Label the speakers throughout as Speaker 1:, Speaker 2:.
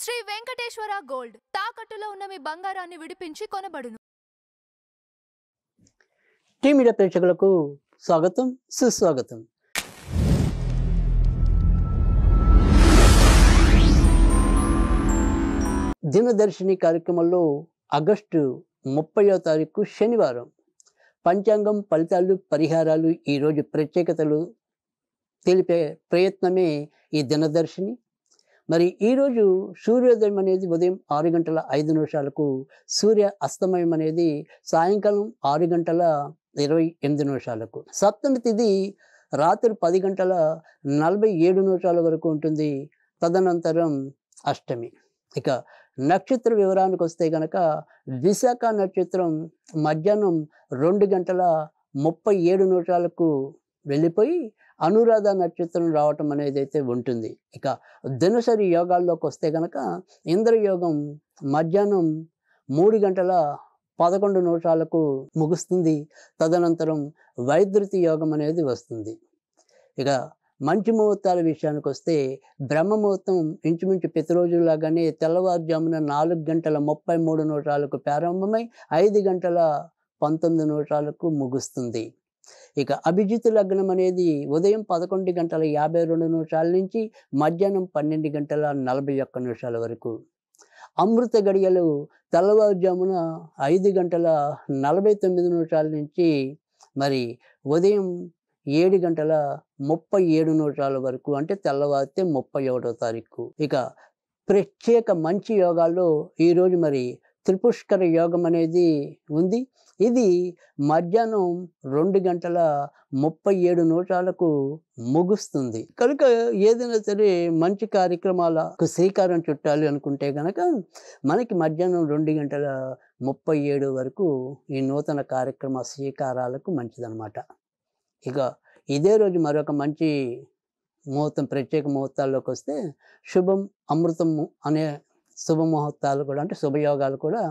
Speaker 1: Shri Venkateswara gold తాకట్టులో ఉన్న మీ బంగారాన్ని విడిపించి కొనబడును.
Speaker 2: టీ మీడియా ప్రేక్షకులకు స్వాగతం, సుస్వాగతం. దినదర్శిని కార్యక్రమంలో ఆగస్టు 30వ తారీఖు శనివారం పంచాంగం ఫలితాలు, పరిహారాలు, ఈరోజు ప్రత్యేకతలు తెలిపే ప్రయత్నమే ఈ దినదర్శిని. మరి ఈరోజు సూర్యోదయం అనేది ఉదయం 6:05 సూర్య అస్తమయం అనేది సాయంకాలం 6:28 సప్తమి తిథి రాత్రి 10:47 వరకు ఉంటుంది. తదనంతరం అష్టమి. ఇక నక్షత్ర వివరానికి వస్తే కనుక విశాఖ నక్షత్రం మధ్యాహ్నం 2:37 వెళ్ళిపోయి అనురాధ నక్షత్రం రావటం అనేది అయితే ఉంటుంది. ఇక దినసరి యోగాల్లోకి వస్తే కనుక ఇంద్రయోగం మధ్యాహ్నం 3:11 ముగుస్తుంది. తదనంతరం వైద్యుతి యోగం అనేది వస్తుంది. ఇక మంచి ముహూర్తాల విషయానికి వస్తే బ్రహ్మ ముహూర్తం ఇంచుమించు ప్రతిరోజులాగానే తెల్లవారుజామున 4:33 ప్రారంభమై 5:19 ముగుస్తుంది. ఇక అభిజిత్ లగ్నం అనేది ఉదయం 11:52 నుంచి మధ్యాహ్నం 12:41 వరకు. అమృత గడియలు తెల్లవారుజామున 5:49 నుంచి మరి ఉదయం 7:37 వరకు, అంటే తెల్లవారితే 31వ తారీఖు. ఇక ప్రత్యేక మంచి యోగాల్లో ఈరోజు మరి త్రిపుష్కర యోగం అనేది ఉంది. ఇది మధ్యాహ్నం 2:37 ముగుస్తుంది. కనుక ఏదైనా సరే మంచి కార్యక్రమాలకు శ్రీకారం చుట్టాలి అనుకుంటే కనుక మనకి మధ్యాహ్నం 2:37 వరకు ఈ నూతన కార్యక్రమ శ్రీకారాలకు మంచిదన్నమాట. ఇక ఇదే రోజు మరొక మంచి ముహూర్తం, ప్రత్యేక ముహూర్తాల్లోకి వస్తే శుభం అమృతం అనే శుభముహూర్తాలు కూడా, అంటే శుభయోగాలు కూడా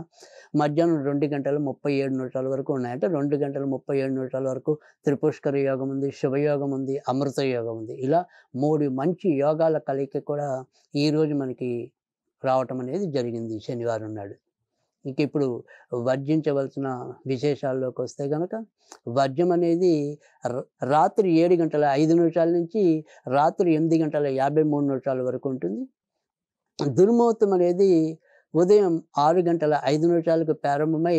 Speaker 2: మధ్యాహ్నం 2:37 వరకు ఉన్నాయి. అంటే 2:37 వరకు త్రిపుష్కర యోగం ఉంది, శుభయోగం ఉంది, అమృత యోగం ఉంది. ఇలా 3 మంచి యోగాల కలయిక కూడా ఈరోజు మనకి రావటం అనేది జరిగింది శనివారం నాడు. ఇంక ఇప్పుడు వర్జించవలసిన విశేషాల్లోకి వస్తే కనుక వర్జం అనేది రాత్రి 7:05 నుంచి రాత్రి 8:53 వరకు ఉంటుంది. దుర్ముహూర్తం అనేది ఉదయం 6:05 ప్రారంభమై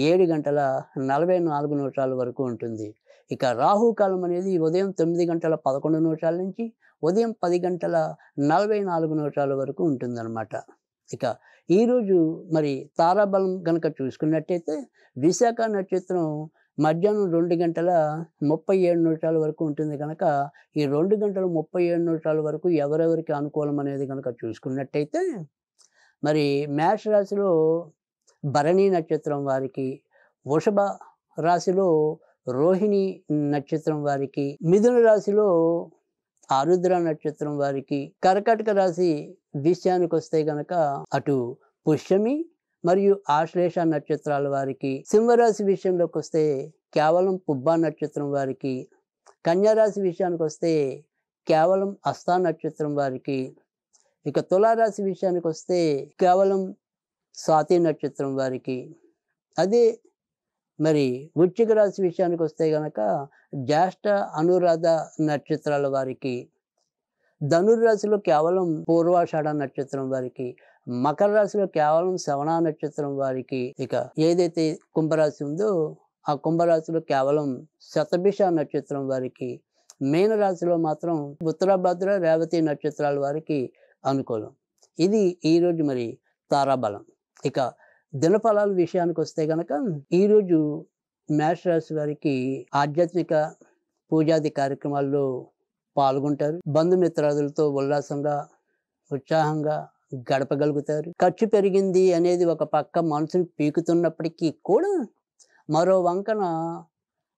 Speaker 2: 7:44 వరకు ఉంటుంది. ఇక రాహుకాలం అనేది ఉదయం 9:11 నుంచి ఉదయం 10:44 వరకు ఉంటుందన్నమాట. ఇక ఈరోజు మరి తారాబలం కనుక చూసుకున్నట్టయితే విశాఖ నక్షత్రం మధ్యాహ్నం 2:37 వరకు ఉంటుంది. కనుక ఈ 2:37 వరకు ఎవరెవరికి అనుకూలం అనేది కనుక చూసుకున్నట్టయితే మరి మేష రాశిలో భరణి నక్షత్రం వారికి, వృషభ రాశిలో రోహిణి నక్షత్రం వారికి, మిథున రాశిలో ఆరుద్ర నక్షత్రం వారికి, కర్కాటక రాశి విషయానికి వస్తే కనుక అటు పుష్యమి మరియు ఆశ్లేష నక్షత్రాల వారికి, సింహరాశి విషయంలోకి వస్తే కేవలం పుబ్బా నక్షత్రం వారికి, కన్యారాశి విషయానికి వస్తే కేవలం హస్త నక్షత్రం వారికి, ఇక తులారాశి విషయానికి వస్తే కేవలం స్వాతి నక్షత్రం వారికి, అదే మరి వృశ్చిక రాశి విషయానికి వస్తే కనుక జ్యేష్ఠ అనురాధ నక్షత్రాల వారికి, ధనుర్రాశిలో కేవలం పూర్వాషాఢ నక్షత్రం వారికి, మకర రాశిలో కేవలం శ్రవణ నక్షత్రం వారికి, ఇక ఏదైతే కుంభరాశి ఉందో ఆ కుంభరాశిలో కేవలం శతభిష నక్షత్రం వారికి, మీనరాశిలో మాత్రం ఉత్తరాభద్ర రేవతి నక్షత్రాల వారికి అనుకూలం. ఇది ఈరోజు మరి తారాబలం. ఇక దినఫలాల విషయానికి వస్తే కనుక ఈరోజు మేషరాశి వారికి ఆధ్యాత్మిక పూజాది కార్యక్రమాల్లో పాల్గొంటారు. బంధుమిత్రాదులతో ఉల్లాసంగా ఉత్సాహంగా గడపగలుగుతారు. ఖర్చు పెరిగింది అనేది ఒక పక్క మనసును పీకుతున్నప్పటికీ కూడా మరో వంకన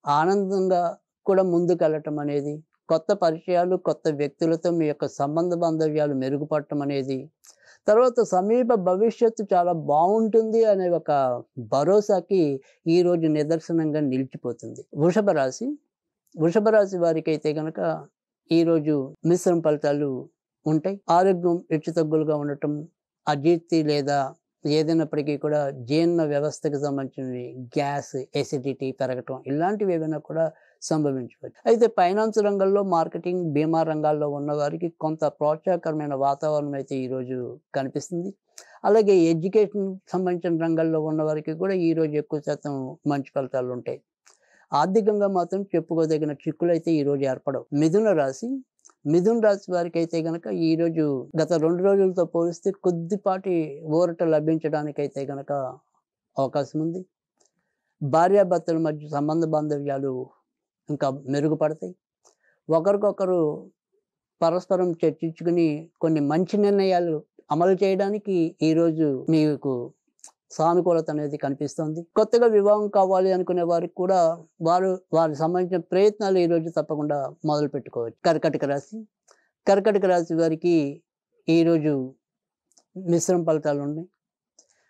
Speaker 2: ఆనందంగా కూడా ముందుకెళ్ళటం అనేది, కొత్త పరిచయాలు, కొత్త వ్యక్తులతో మీ యొక్క సంబంధ బాంధవ్యాలు మెరుగుపడటం అనేది, తర్వాత సమీప భవిష్యత్తు చాలా బాగుంటుంది అనే ఒక భరోసాకి ఈరోజు నిదర్శనంగా నిలిచిపోతుంది. వృషభ రాశి వారికి అయితే కనుక ఈరోజు మిశ్రమ ఫలితాలు ఉంటాయి. ఆరోగ్యం హెచ్చుతగ్గులుగా ఉండటం, అజీర్తి లేదా ఏదైనప్పటికీ కూడా జీర్ణ వ్యవస్థకు సంబంధించినవి గ్యాస్, ఎసిడిటీ పెరగటం ఇలాంటివి ఏవైనా కూడా సంభవించవచ్చు. అయితే ఫైనాన్స్ రంగంలో, మార్కెటింగ్, బీమా రంగాల్లో ఉన్నవారికి కొంత ప్రోత్సాహకరమైన వాతావరణం అయితే ఈరోజు కనిపిస్తుంది. అలాగే ఎడ్యుకేషన్ సంబంధించిన రంగాల్లో ఉన్నవారికి కూడా ఈరోజు ఎక్కువ శాతం మంచి ఫలితాలు ఉంటాయి. ఆర్థికంగా మాత్రం చెప్పుకోదగిన చిక్కులైతే ఈరోజు ఏర్పడవు. మిథున రాశి వారికైతే గనక ఈరోజు గత 2 రోజులతో పోలిస్తే కొద్దిపాటి ఊరట లభించడానికైతే గనక అవకాశం ఉంది. భార్యాభర్తల మధ్య సంబంధ బాంధవ్యాలు ఇంకా మెరుగుపడతాయి. ఒకరికొకరు పరస్పరం చర్చించుకుని కొన్ని మంచి నిర్ణయాలు అమలు చేయడానికి ఈరోజు మీకు సానుకూలత అనేది కనిపిస్తుంది. కొత్తగా వివాహం కావాలి అనుకునే వారికి కూడా వారికి సంబంధించిన ప్రయత్నాలు ఈరోజు తప్పకుండా మొదలు పెట్టుకోవచ్చు. కర్కాటక రాశి వారికి ఈరోజు మిశ్రమ ఫలితాలు ఉన్నాయి.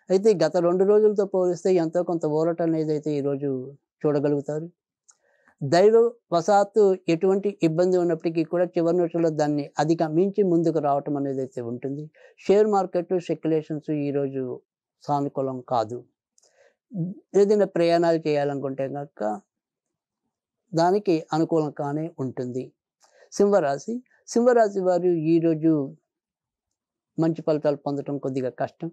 Speaker 2: అయితే గత 2 రోజులతో పోలిస్తే ఎంతో కొంత ఊరట అనేది అయితే ఈరోజు చూడగలుగుతారు. దైవ వశాత్తు ఎటువంటి ఇబ్బంది ఉన్నప్పటికీ కూడా చివరి నిమిషంలో దాన్ని అధిగమించి ముందుకు రావటం అనేది అయితే ఉంటుంది. షేర్ మార్కెట్ స్పెక్యులేషన్స్ ఈరోజు సానుకూలం కాదు. ఏదైనా ప్రయాణాలు చేయాలనుకుంటే కనుక దానికి అనుకూలంగానే ఉంటుంది. సింహరాశి వారు ఈరోజు మంచి ఫలితాలు పొందడం కొద్దిగా కష్టం.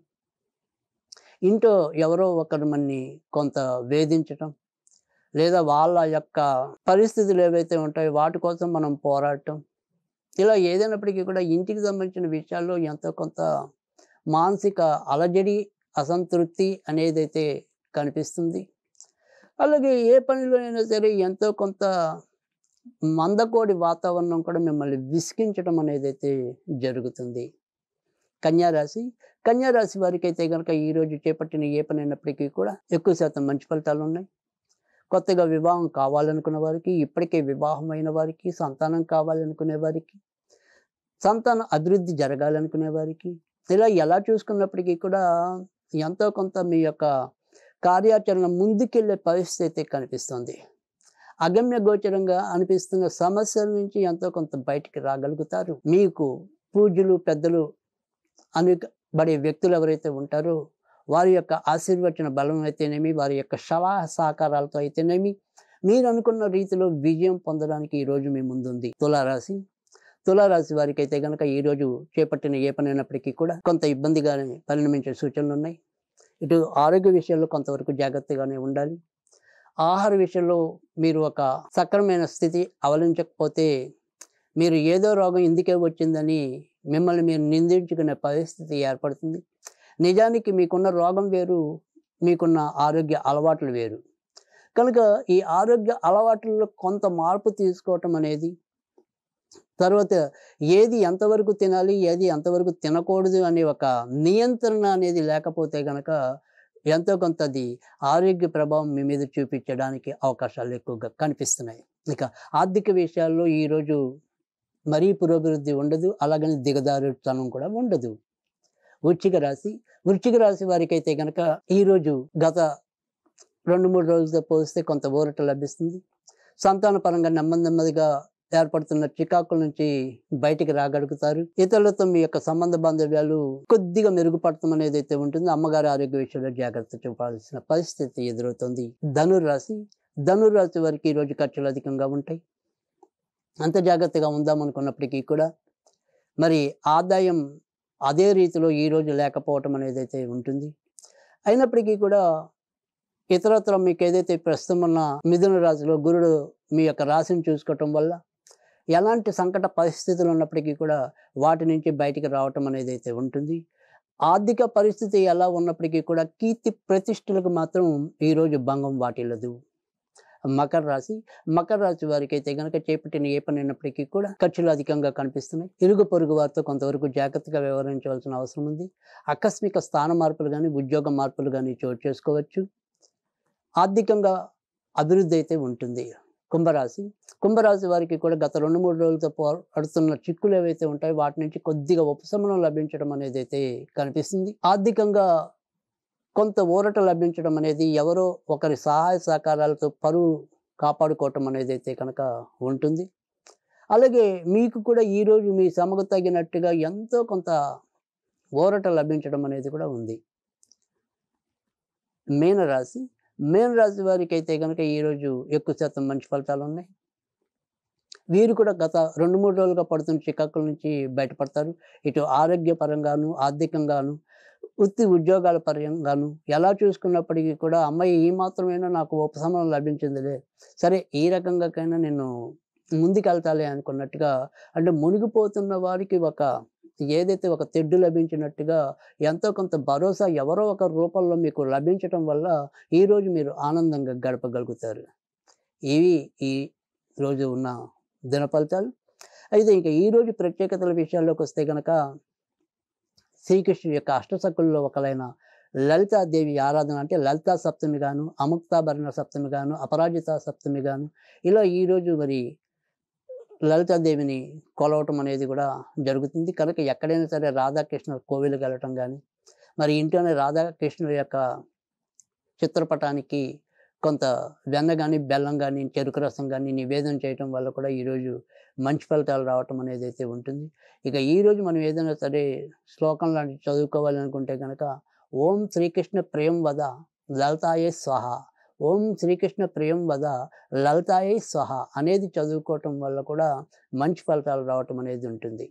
Speaker 2: ఇంట్లో ఎవరో ఒకరు మనని కొంత వేధించటం లేదా వాళ్ళ యొక్క పరిస్థితులు ఏవైతే ఉంటాయో వాటి కోసం మనం పోరాడటం, ఇలా ఏదైనప్పటికీ కూడా ఇంటికి సంబంధించిన విషయాల్లో ఎంతో కొంత మానసిక అలజడి, అసంతృప్తి అనేదైతే కనిపిస్తుంది. అలాగే ఏ పనిలో అయినా సరే ఎంతో కొంత మందకోడి వాతావరణం కూడా మిమ్మల్ని విసిగించడం అనేదైతే జరుగుతుంది. కన్యారాశి వారికి అయితే కనుక ఈరోజు చేపట్టిన ఏ పని అయినప్పటికీ కూడా ఎక్కువ శాతం మంచి ఫలితాలు ఉన్నాయి. కొత్తగా వివాహం కావాలనుకున్న వారికి, ఇప్పటికే వివాహం అయిన వారికి, సంతానం కావాలనుకునే వారికి, సంతాన అభివృద్ధి జరగాలనుకునే వారికి, ఇలా ఎలా చూసుకున్నప్పటికీ కూడా ఎంతో కొంత మీ యొక్క కార్యాచరణ ముందుకెళ్ళే పరిస్థితి అయితే కనిపిస్తుంది. అగమ్య గోచరంగా అనిపిస్తున్న సమస్యల నుంచి ఎంతో కొంత బయటికి రాగలుగుతారు. మీకు పూజ్యులు, పెద్దలు అనబడే వ్యక్తులు ఎవరైతే ఉంటారో వారి యొక్క ఆశీర్వచన బలం అయితేనేమి, వారి యొక్క సలహా సహకారాలతో అయితేనేమి మీరు అనుకున్న రీతిలో విజయం పొందడానికి ఈరోజు మీ ముందుంది. తులారాశి వారికి అయితే కనుక ఈరోజు చేపట్టిన ఏ పని అయినప్పటికీ కూడా కొంత ఇబ్బందిగానే పరిణమించే సూచనలు ఉన్నాయి. ఇటు ఆరోగ్య విషయంలో కొంతవరకు జాగ్రత్తగానే ఉండాలి. ఆహార విషయంలో మీరు ఒక సక్రమైన స్థితి అవలంబించకపోతే మీరు ఏదో రోగం ఇందుకే వచ్చిందని మిమ్మల్ని మీరు నిందించుకునే పరిస్థితి ఏర్పడుతుంది. నిజానికి మీకున్న రోగం వేరు, మీకున్న ఆరోగ్య అలవాట్లు వేరు. కనుక ఈ ఆరోగ్య అలవాట్లలో కొంత మార్పు తీసుకోవటం అనేది, తర్వాత ఏది ఎంతవరకు తినాలి, ఏది ఎంతవరకు తినకూడదు అనే ఒక నియంత్రణ అనేది లేకపోతే కనుక ఎంతో కొంత అది ఆరోగ్య ప్రభావం మీ మీద చూపించడానికి అవకాశాలు ఎక్కువగా కనిపిస్తున్నాయి. ఇక ఆర్థిక విషయాల్లో ఈరోజు మరీ పురోభివృద్ధి ఉండదు, అలాగని దిగదారుతనం కూడా ఉండదు. వృశ్చిక రాశి వారికి అయితే కనుక ఈరోజు గత 2-3 రోజులతో పోలిస్తే కొంత ఊరట లభిస్తుంది. సంతాన పరంగా నెమ్మదిగా ఏర్పడుతున్న చికాకుల నుంచి బయటికి రాగలుగుతారు. ఇతరులతో మీ యొక్క సంబంధ బాంధవ్యాలు కొద్దిగా మెరుగుపడటం అనేది అయితే ఉంటుంది. అమ్మగారి ఆరోగ్య విషయంలో జాగ్రత్త చూపాల్సిన పరిస్థితి ఎదురవుతుంది. ధనుర్రాశి వారికి ఈరోజు ఖర్చులు అధికంగా ఉంటాయి. అంత జాగ్రత్తగా ఉందామనుకున్నప్పటికీ కూడా మరి ఆదాయం అదే రీతిలో ఈరోజు లేకపోవటం అనేది అయితే ఉంటుంది. అయినప్పటికీ కూడా ఇతరత్ర మీకు ఏదైతే ప్రస్తుతం ఉన్న మిథున రాశిలో గురుడు మీ యొక్క రాశిని చూసుకోవటం వల్ల ఎలాంటి సంకట పరిస్థితులు ఉన్నప్పటికీ కూడా వాటి నుంచి బయటికి రావటం అనేది అయితే ఉంటుంది. ఆర్థిక పరిస్థితి ఎలా ఉన్నప్పటికీ కూడా కీర్తి ప్రతిష్టలకు మాత్రం ఈరోజు భంగం వాటిల్లదు. మకర రాశి వారికి అయితే కనుక చేపట్టిన ఏ పని అయినప్పటికీ కూడా ఖర్చులు అధికంగా కనిపిస్తున్నాయి. ఇరుగు పొరుగు వారితో కొంతవరకు జాగ్రత్తగా వ్యవహరించవలసిన అవసరం ఉంది. ఆకస్మిక స్థాన మార్పులు కానీ, ఉద్యోగ మార్పులు కానీ చోటు చేసుకోవచ్చు. ఆర్థికంగా అభివృద్ధి అయితే ఉంటుంది. కుంభరాశి వారికి కూడా గత 2-3 రోజులతో పడుతున్న చిక్కులు ఏవైతే ఉంటాయో వాటి నుంచి కొద్దిగా ఉపశమనం లభించడం అనేది అయితే కనిపిస్తుంది. ఆర్థికంగా కొంత ఊరట లభించడం అనేది, ఎవరో ఒకరి సహాయ సహకారాలతో పరువు కాపాడుకోవటం అనేది అయితే కనుక ఉంటుంది. అలాగే మీకు కూడా ఈరోజు మీ శ్రమకు తగినట్టుగా ఎంతో కొంత ఊరట లభించడం అనేది కూడా ఉంది. మీనరాశి. మీనరాశి వారికైతే గనక ఈరోజు ఎక్కువ శాతం మంచి ఫలితాలున్నాయి. వీరు కూడా గత 2, 3 రోజులుగా పడుతున్న చికాకుల నుంచి బయటపడతారు. ఇటు ఆరోగ్యపరంగాను, ఆర్థికంగాను, వృత్తి ఉద్యోగాల పరంగాను ఎలా చూసుకున్నప్పటికీ కూడా అమ్మాయి ఈ మాత్రమైనా నాకు ఉపశమనం లభించిందిలే. సరే ఈ రకంగాకైనా నేను ముందుకెళ్తాలే అనుకున్నట్టుగా అంటే మునిగిపోతున్న వారికి ఏదైతే ఒక తెడ్డు లభించినట్టుగా ఎంతో కొంత భరోసా ఎవరో ఒక రూపంలో మీకు లభించటం వల్ల ఈరోజు మీరు ఆనందంగా గడపగలుగుతారు. ఇవి ఈ రోజు ఉన్న దిన ఫలితాలు. అయితే ఇంక ఈరోజు ప్రత్యేకతల విషయాల్లోకొస్తే గనక శ్రీకృష్ణుడి యొక్క అష్టసఖుల్లో ఒకలైన లలితాదేవి ఆరాధన అంటే లలితా సప్తమి గాను, అముక్తాభరణ సప్తమి గాను, అపరాజిత సప్తమి గాను ఇలా ఈరోజు మరి లలితాదేవిని కొలవటం అనేది కూడా జరుగుతుంది. కనుక ఎక్కడైనా సరే రాధాకృష్ణుల కోవిలుకి వెళ్ళటం గానీ, మరి ఇంట్లోనే రాధాకృష్ణుల యొక్క చిత్రపటానికి కొంత వెన్న గానీ, బెల్లం గానీ, చెరుకు రసం గానీ నివేదన చేయటం వల్ల కూడా ఈరోజు మంచి ఫలితాలు రావటం అనేదైతే ఉంటుంది. ఇక ఈరోజు మనం ఏదైనా సరే శ్లోకం లాంటివి చదువుకోవాలనుకుంటే గనక ఓం శ్రీకృష్ణ ప్రియం వద లలితాయై స్వాహ, ఓం శ్రీకృష్ణ ప్రియం వద లలితాయై స్వాహ అనేది చదువుకోవటం వల్ల కూడా మంచి ఫలితాలు రావటం అనేది ఉంటుంది.